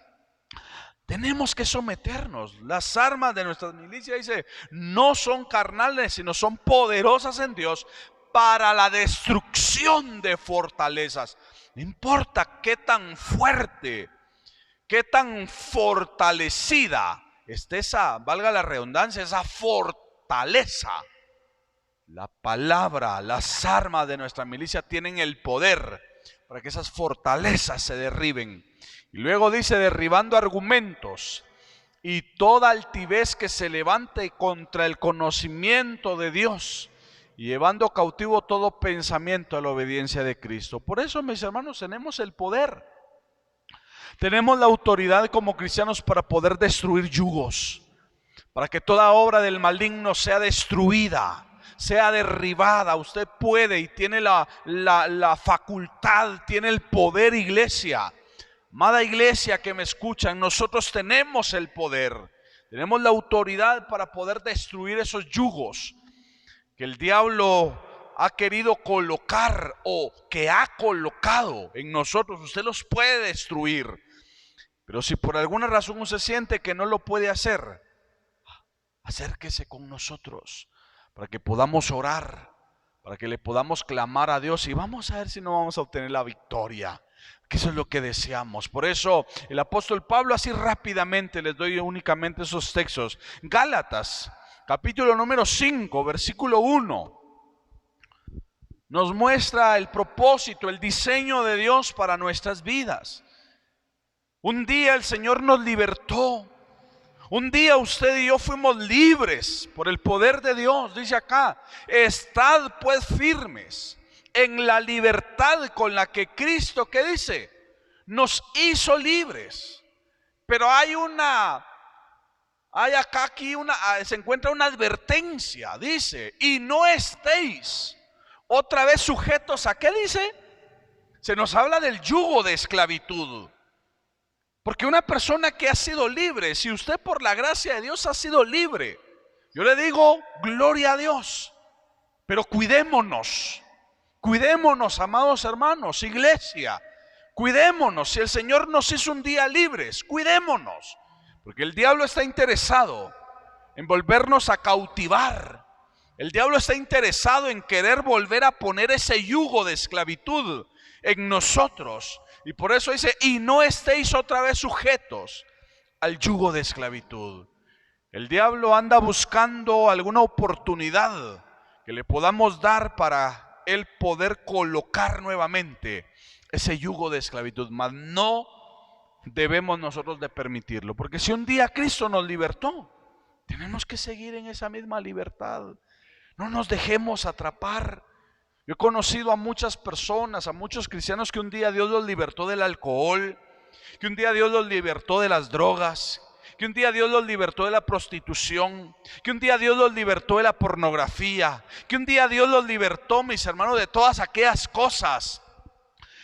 S1: Tenemos que someternos. Las armas de nuestra milicia, dice, no son carnales, sino son poderosas en Dios para la destrucción de fortalezas. No importa qué tan fuerte, qué tan fortalecida esté esa, valga la redundancia, esa fortaleza. La palabra, las armas de nuestra milicia tienen el poder para que esas fortalezas se derriben. Y luego dice, derribando argumentos y toda altivez que se levante contra el conocimiento de Dios, y llevando cautivo todo pensamiento a la obediencia de Cristo. Por eso, mis hermanos, tenemos el poder. Tenemos la autoridad como cristianos para poder destruir yugos, para que toda obra del maligno sea destruida, sea derribada. Usted puede y tiene la facultad, tiene el poder, iglesia. Amada iglesia que me escuchan, nosotros tenemos el poder, tenemos la autoridad para poder destruir esos yugos que el diablo ha querido colocar o que ha colocado en nosotros. Usted los puede destruir, pero si por alguna razón usted siente que no lo puede hacer, acérquese con nosotros para que podamos orar, para que le podamos clamar a Dios y vamos a ver si no vamos a obtener la victoria, que eso es lo que deseamos. Por eso el apóstol Pablo, así rápidamente les doy únicamente esos textos. Gálatas, capítulo número 5, versículo 1, nos muestra el propósito, el diseño de Dios para nuestras vidas. Un día el Señor nos libertó. Un día usted y yo fuimos libres por el poder de Dios. Dice acá, estad pues firmes en la libertad con la que Cristo, ¿qué dice? Nos hizo libres. Pero se encuentra una advertencia, dice, y no estéis otra vez sujetos a, ¿qué dice? Se nos habla del yugo de esclavitud. Porque una persona que ha sido libre, si usted por la gracia de Dios ha sido libre, yo le digo, gloria a Dios. Pero cuidémonos, amados hermanos, iglesia, cuidémonos. Si el Señor nos hizo un día libres, cuidémonos. Porque el diablo está interesado en volvernos a cautivar. El diablo está interesado en querer volver a poner ese yugo de esclavitud en nosotros. Y por eso dice, y no estéis otra vez sujetos al yugo de esclavitud. El diablo anda buscando alguna oportunidad que le podamos dar para él poder colocar nuevamente ese yugo de esclavitud. Mas no debemos nosotros de permitirlo, porque si un día Cristo nos libertó, tenemos que seguir en esa misma libertad. No nos dejemos atrapar. Yo he conocido a muchas personas, a muchos cristianos que un día Dios los libertó del alcohol, que un día Dios los libertó de las drogas, que un día Dios los libertó de la prostitución, que un día Dios los libertó de la pornografía, que un día Dios los libertó, mis hermanos, de todas aquellas cosas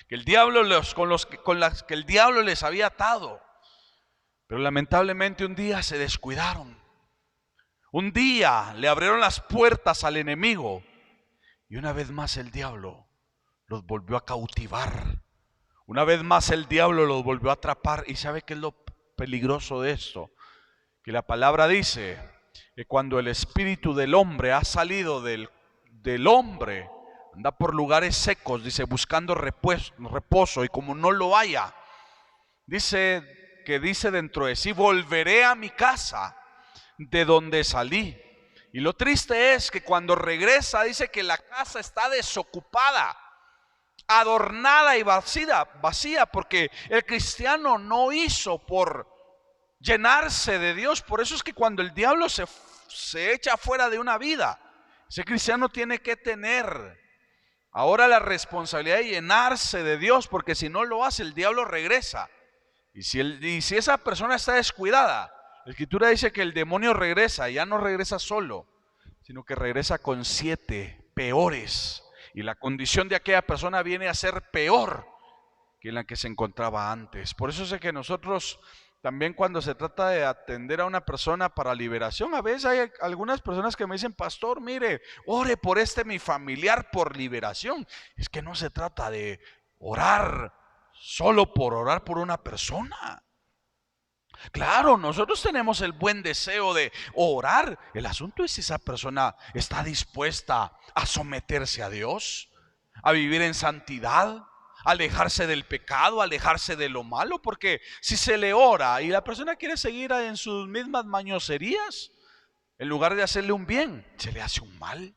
S1: que el diablo con las que el diablo les había atado. Pero lamentablemente un día se descuidaron. Un día le abrieron las puertas al enemigo. Y una vez más el diablo los volvió a cautivar. Una vez más el diablo los volvió a atrapar. ¿Y sabe qué es lo peligroso de esto? Que la palabra dice que cuando el espíritu del hombre ha salido del hombre, anda por lugares secos, dice, buscando reposo, y como no lo haya, dice dentro de sí: volveré a mi casa de donde salí. Y lo triste es que cuando regresa, dice que la casa está desocupada, adornada y vacía, porque el cristiano no hizo por llenarse de Dios. Por eso es que cuando el diablo se echa fuera de una vida, ese cristiano tiene que tener ahora la responsabilidad de llenarse de Dios, porque si no lo hace, el diablo regresa. Y si esa persona está descuidada, la Escritura dice que el demonio regresa, ya no regresa solo, sino que regresa con 7 peores. Y la condición de aquella persona viene a ser peor que la que se encontraba antes. Por eso es que nosotros también, cuando se trata de atender a una persona para liberación, a veces hay algunas personas que me dicen: pastor, mire, ore por mi familiar por liberación. Es que no se trata de orar solo por orar por una persona. Claro, nosotros tenemos el buen deseo de orar. El asunto es si esa persona está dispuesta a someterse a Dios, a vivir en santidad, alejarse del pecado, alejarse de lo malo. Porque si se le ora y la persona quiere seguir en sus mismas mañoserías, en lugar de hacerle un bien, se le hace un mal.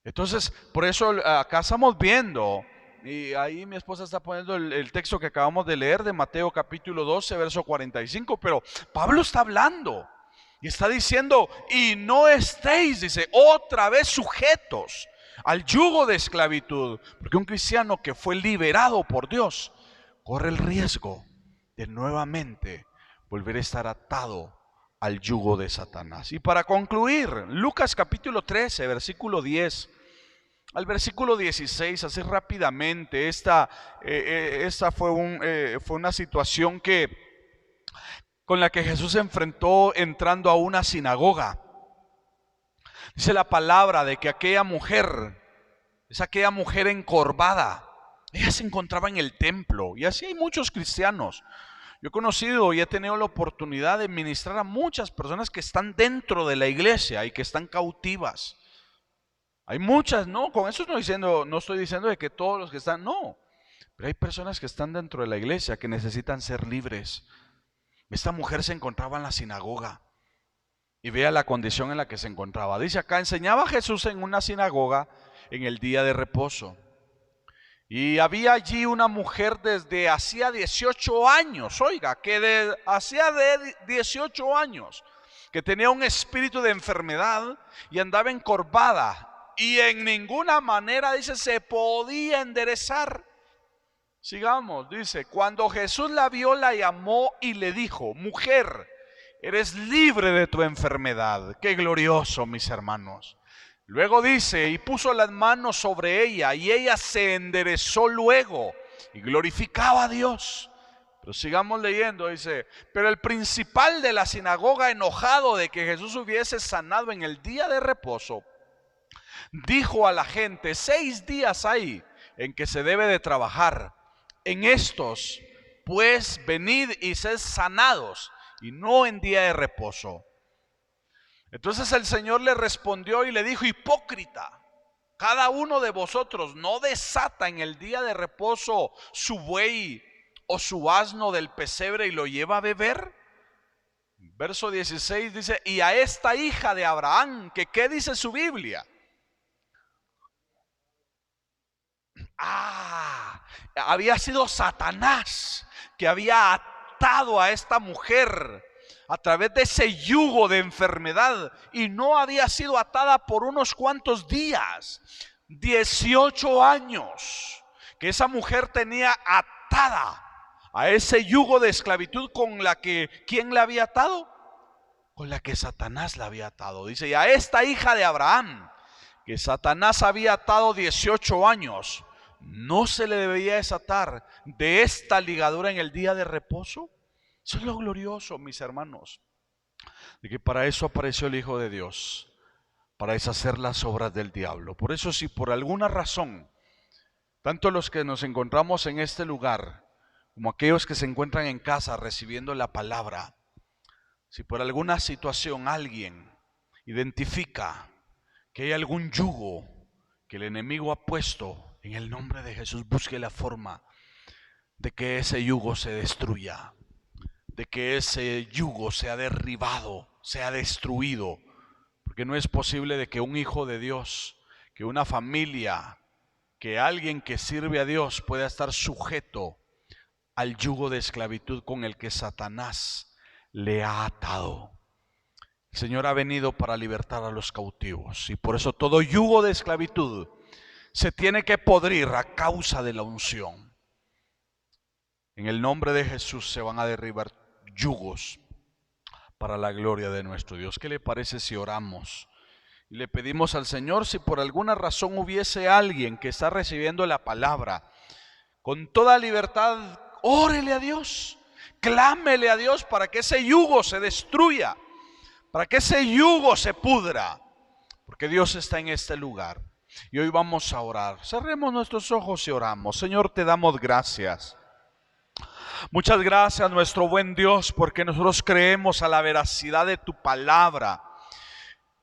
S1: Entonces, por eso acá estamos viendo, y ahí mi esposa está poniendo el texto que acabamos de leer de Mateo capítulo 12, verso 45, pero Pablo está hablando y está diciendo: y no estéis, dice, otra vez sujetos al yugo de esclavitud, porque un cristiano que fue liberado por Dios corre el riesgo de nuevamente volver a estar atado al yugo de Satanás. Y para concluir, Lucas capítulo 13, versículo 10 al versículo 16, así rápidamente. Esta fue una situación con la que Jesús se enfrentó entrando a una sinagoga. Dice la palabra de que aquella mujer encorvada, ella se encontraba en el templo. Y así hay muchos cristianos. Yo he conocido y he tenido la oportunidad de ministrar a muchas personas que están dentro de la iglesia y que están cautivas. Hay muchas, no, con eso no estoy diciendo de que todos los que están, no. Pero hay personas que están dentro de la iglesia que necesitan ser libres. Esta mujer se encontraba en la sinagoga y vea la condición en la que se encontraba. Dice acá: enseñaba Jesús en una sinagoga en el día de reposo. Y había allí una mujer desde hacía 18 años, oiga, que hacía de 18 años, que tenía un espíritu de enfermedad y andaba encorvada, y en ninguna manera, dice, se podía enderezar. Sigamos, dice: cuando Jesús la vio, la llamó y le dijo: mujer, eres libre de tu enfermedad. Qué glorioso, mis hermanos. Luego dice: y puso las manos sobre ella, y ella se enderezó luego y glorificaba a Dios. Pero sigamos leyendo, dice: pero el principal de la sinagoga, enojado de que Jesús hubiese sanado en el día de reposo, dijo a la gente: 6 días hay en que se debe de trabajar. En estos, pues, venid y sed sanados, y no en día de reposo. Entonces el Señor le respondió y le dijo: hipócrita, cada uno de vosotros no desata en el día de reposo su buey o su asno del pesebre y lo lleva a beber. Verso 16 dice: y a esta hija de Abraham, que ¿qué dice su Biblia? Había sido Satanás que había atado a esta mujer a través de ese yugo de enfermedad, y no había sido atada por unos cuantos días, 18 años que esa mujer tenía atada a ese yugo de esclavitud con la que, ¿quién la había atado? Con la que Satanás la había atado. Dice: y a esta hija de Abraham, que Satanás había atado 18 años, ¿no se le debía desatar de esta ligadura en el día de reposo? Eso es lo glorioso, mis hermanos, de que para eso apareció el Hijo de Dios, para deshacer las obras del diablo. Por eso, si por alguna razón Tanto los que nos encontramos en este lugar como aquellos que se encuentran en casa recibiendo la palabra, si por alguna situación alguien identifica que hay algún yugo que el enemigo ha puesto, en el nombre de Jesús busque la forma de que ese yugo se destruya, de que ese yugo sea derribado, sea destruido, porque no es posible de que un hijo de Dios, que una familia, que alguien que sirve a Dios pueda estar sujeto al yugo de esclavitud con el que Satanás le ha atado. El Señor ha venido para libertar a los cautivos, y por eso todo yugo de esclavitud se tiene que podrir a causa de la unción. En el nombre de Jesús se van a derribar yugos para la gloria de nuestro Dios. ¿Qué le parece si oramos y le pedimos al Señor, si por alguna razón hubiese alguien que está recibiendo la palabra, con toda libertad, órele a Dios, clámele a Dios para que ese yugo se destruya, para que ese yugo se pudra, porque Dios está en este lugar. Y hoy vamos a orar. Cerremos nuestros ojos y oramos. Señor, te damos gracias. Muchas gracias, nuestro buen Dios, porque nosotros creemos a la veracidad de tu palabra.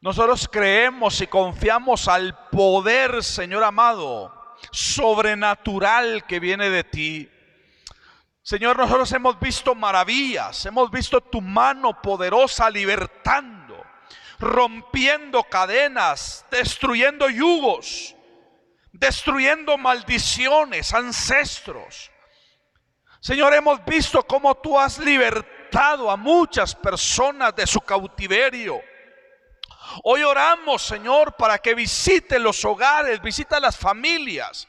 S1: Nosotros creemos y confiamos al poder, Señor amado, sobrenatural que viene de ti. Señor, nosotros hemos visto maravillas, hemos visto tu mano poderosa libertando, rompiendo cadenas, destruyendo yugos, destruyendo maldiciones, ancestros. Señor, hemos visto cómo tú has libertado a muchas personas de su cautiverio. Hoy oramos, Señor, para que visite los hogares, visita las familias,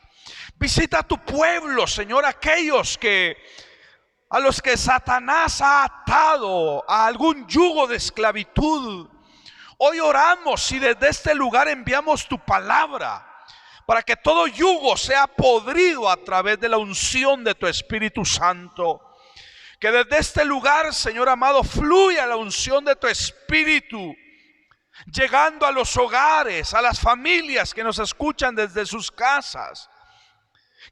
S1: visita tu pueblo, Señor, aquellos a los que Satanás ha atado a algún yugo de esclavitud. Hoy oramos y desde este lugar enviamos tu palabra para que todo yugo sea podrido a través de la unción de tu Espíritu Santo. Que desde este lugar, Señor amado, fluya la unción de tu Espíritu, llegando a los hogares, a las familias que nos escuchan desde sus casas.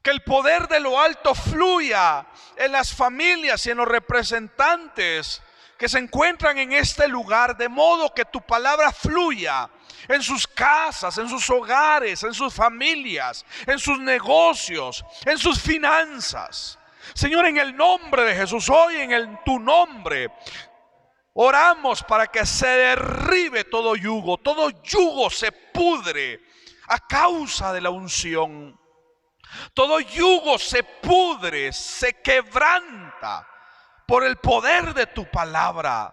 S1: Que el poder de lo alto fluya en las familias y en los representantes que se encuentran en este lugar, de modo que tu palabra fluya en sus casas, en sus hogares, en sus familias, en sus negocios, en sus finanzas. Señor, en el nombre de Jesús, hoy en tu nombre oramos para que se derribe todo yugo se pudre a causa de la unción. Todo yugo se pudre, se quebranta por el poder de tu palabra.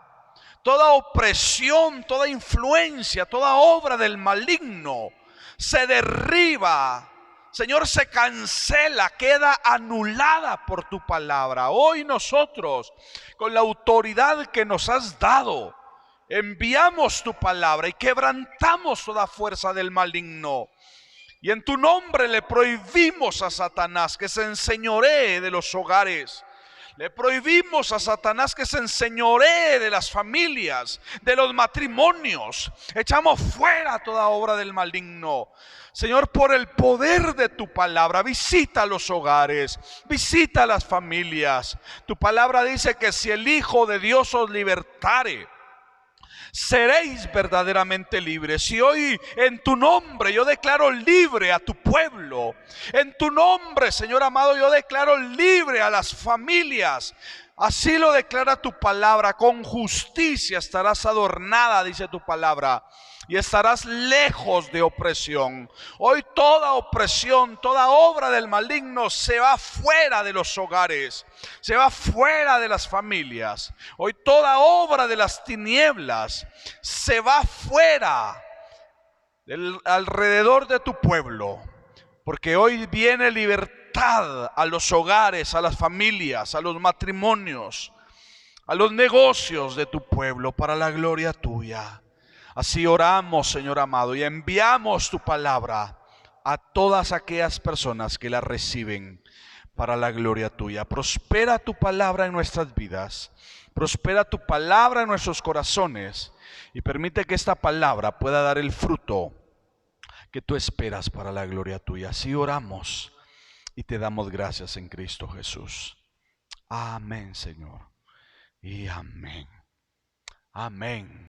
S1: Toda opresión, toda influencia, toda obra del maligno se derriba, Señor, se cancela, queda anulada por tu palabra. Hoy nosotros, con la autoridad que nos has dado, enviamos tu palabra y quebrantamos toda fuerza del maligno. Y en tu nombre le prohibimos a Satanás que se enseñoree de los hogares. Le prohibimos a Satanás que se enseñoree de las familias, de los matrimonios. Echamos fuera toda obra del maligno. Señor, por el poder de tu palabra, visita los hogares, visita las familias. Tu palabra dice que si el Hijo de Dios os libertare, seréis verdaderamente libres. Y hoy en tu nombre yo declaro libre a tu pueblo. En tu nombre, Señor amado, yo declaro libre a las familias. Así lo declara tu palabra. Con justicia estarás adornada, dice tu palabra, y estarás lejos de opresión. Hoy toda opresión, toda obra del maligno se va fuera de los hogares, se va fuera de las familias. Hoy toda obra de las tinieblas se va fuera alrededor de tu pueblo, porque hoy viene libertad a los hogares, a las familias, a los matrimonios, a los negocios de tu pueblo, para la gloria tuya. Así oramos, Señor amado, y enviamos tu palabra a todas aquellas personas que la reciben para la gloria tuya. Prospera tu palabra en nuestras vidas, prospera tu palabra en nuestros corazones, y permite que esta palabra pueda dar el fruto que tú esperas para la gloria tuya. Así oramos y te damos gracias en Cristo Jesús. Amén, Señor. Y amén. Amén.